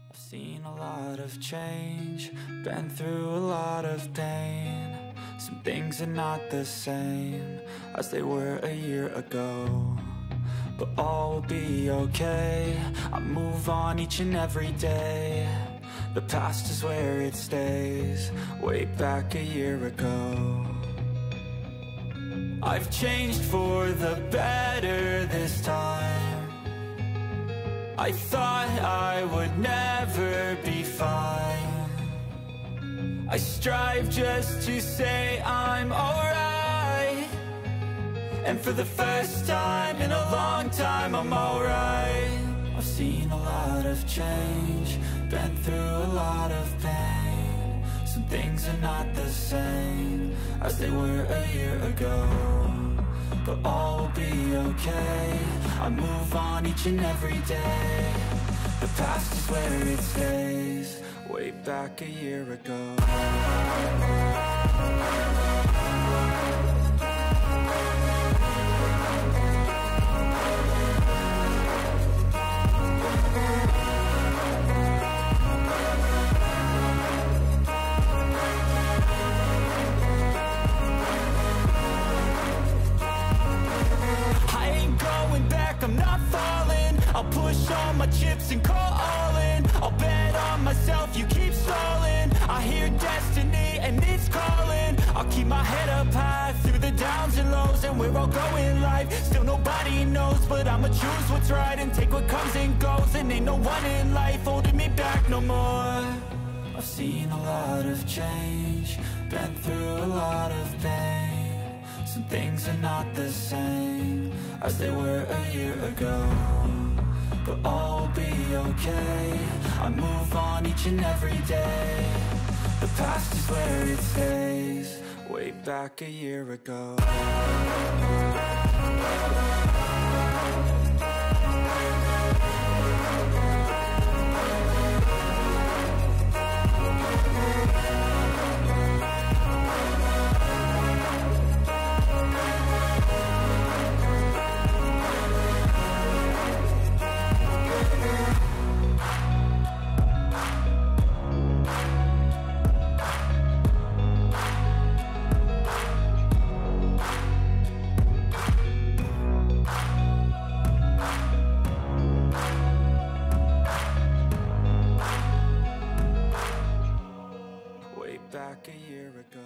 I've seen a lot of change, been through a lot of pain. Some things are not the same as they were a year ago, but all will be okay. I move on each and every day. The past is where it stays, way back a year ago. I've changed for the better this time. I thought I would never be fine. I strive just to say I'm alright, and for the first time in a long time I'm alright. I've seen a lot of change, been through a lot of pain. Some things are not the same as they were a year ago, but all will be okay. I move on each and every day. The past is where it stays, way back a year ago. I'm not falling, I'll push all my chips and call all in. I'll bet on myself, you keep stalling. I hear destiny and it's calling. I'll keep my head up high through the downs and lows, and we're all going live. Still nobody knows, but I'ma choose what's right and take what comes and goes. And ain't no one in life holding me back no more. I've seen a lot of change, been through a lot of pain. Some things are not the same as they were a year ago, but all will be okay. I move on each and every day. The past is where it stays, way back a year ago. Back a year ago.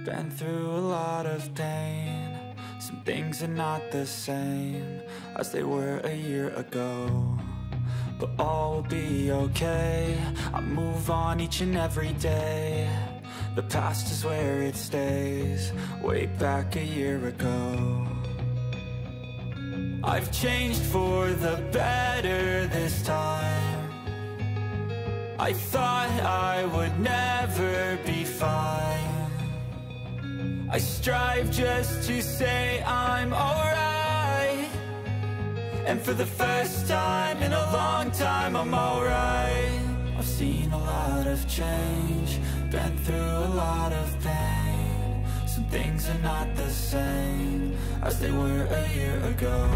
Been through a lot of pain. Some things are not the same as they were a year ago, but all will be okay. I move on each and every day. The past is where it stays, way back a year ago. I've changed for the better this time. I thought I would never be fine. I strive just to say I'm alright, and for the first time in a long time I'm alright. I've seen a lot of change, been through a lot of pain. Some things are not the same as they were a year ago,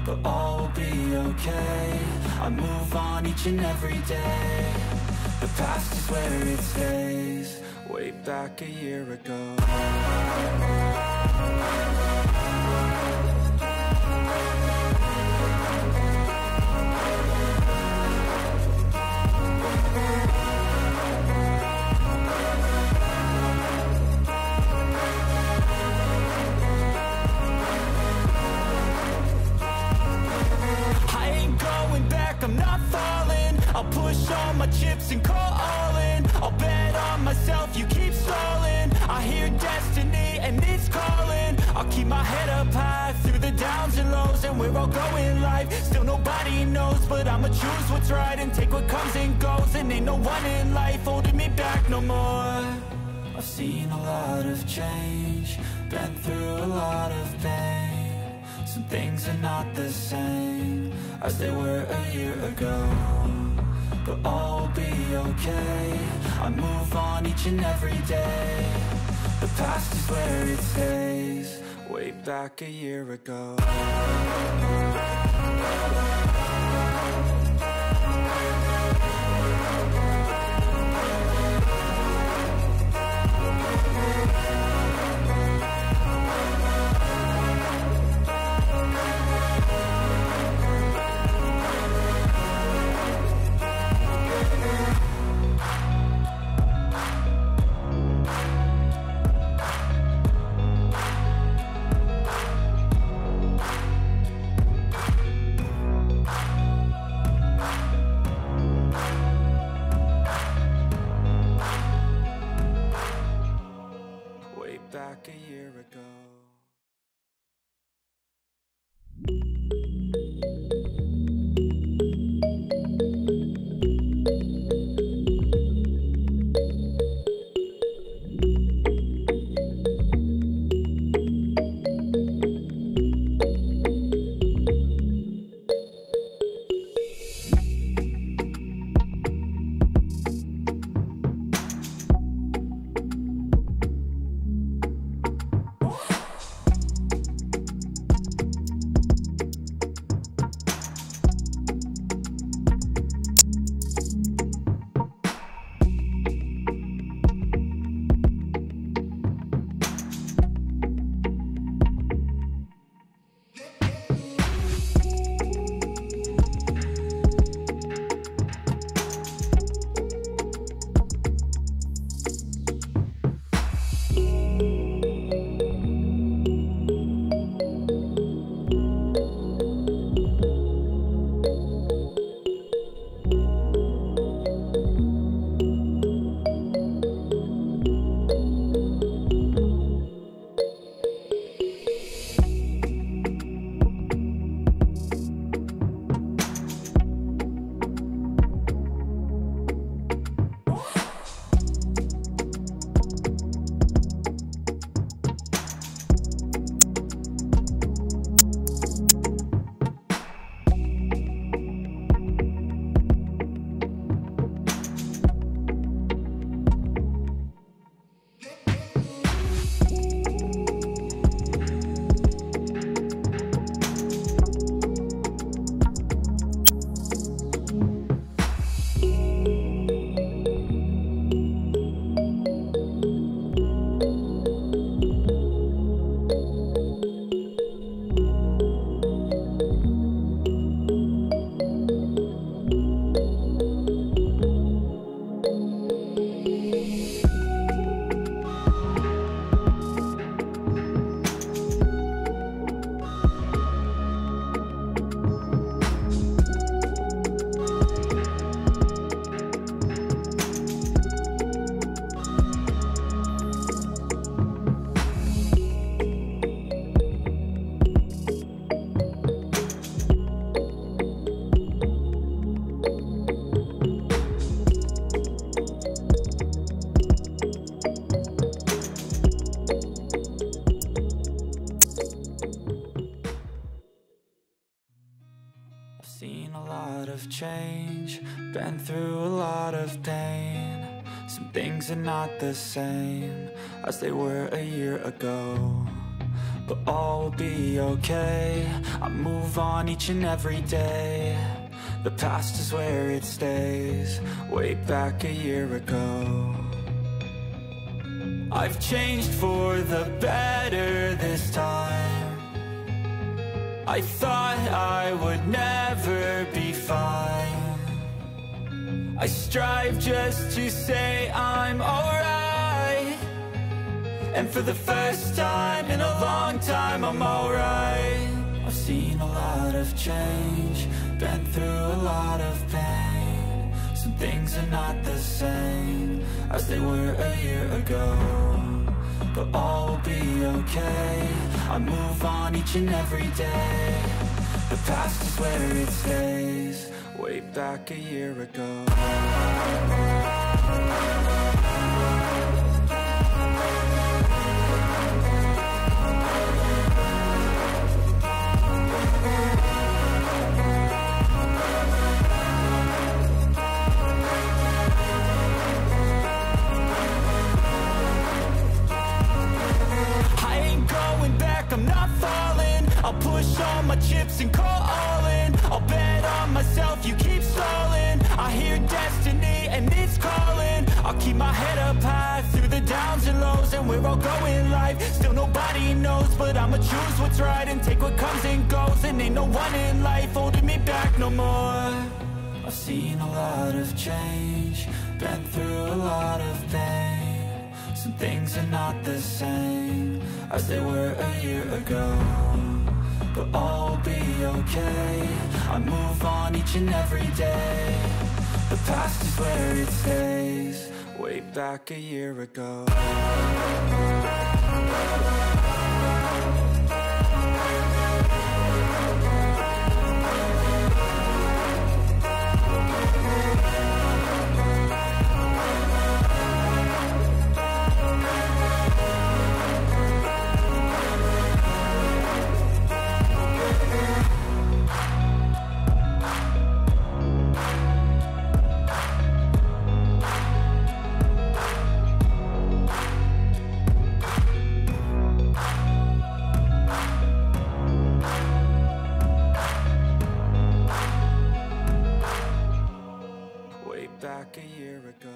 but all will be okay. I move on each and every day. The past is where it stays, way back a year ago. I'm not falling, I'll push all my chips and call all in. I'll bet on myself, you keep stalling. I hear destiny and it's calling. I'll keep my head up high through the downs and lows, and where I'll go in life, still nobody knows. But I'ma choose what's right and take what comes and goes, and ain't no one in life holding me back no more. I've seen a lot of change, been through a lot of pain. Some things are not the same as they were a year ago, but all will be okay. I move on each and every day. The past is where it stays, way back a year ago. Back a year ago. of change, been through a lot of pain. Some things are not the same as they were a year ago, but all will be okay. I move on each and every day. The past is where it stays, way back a year ago. I've changed for the better this time. I thought I would never be fine. I strive just to say I'm alright, and for the first time in a long time I'm alright. I've seen a lot of change, been through a lot of pain. Some things are not the same as they were a year ago, but all will be okay. I move on each and every day. The past is where it stays, way back a year ago. I'll push all my chips and call all in. I'll bet on myself, you keep stalling. I hear destiny and it's calling. I'll keep my head up high through the downs and lows, and we're all going life. Still nobody knows, but I'ma choose what's right and take what comes and goes. And ain't no one in life holding me back no more. I've seen a lot of change, been through a lot of pain. Some things are not the same as they were a year ago, but all will be okay. I move on each and every day. The past is where it stays, way back a year ago. Back a year ago.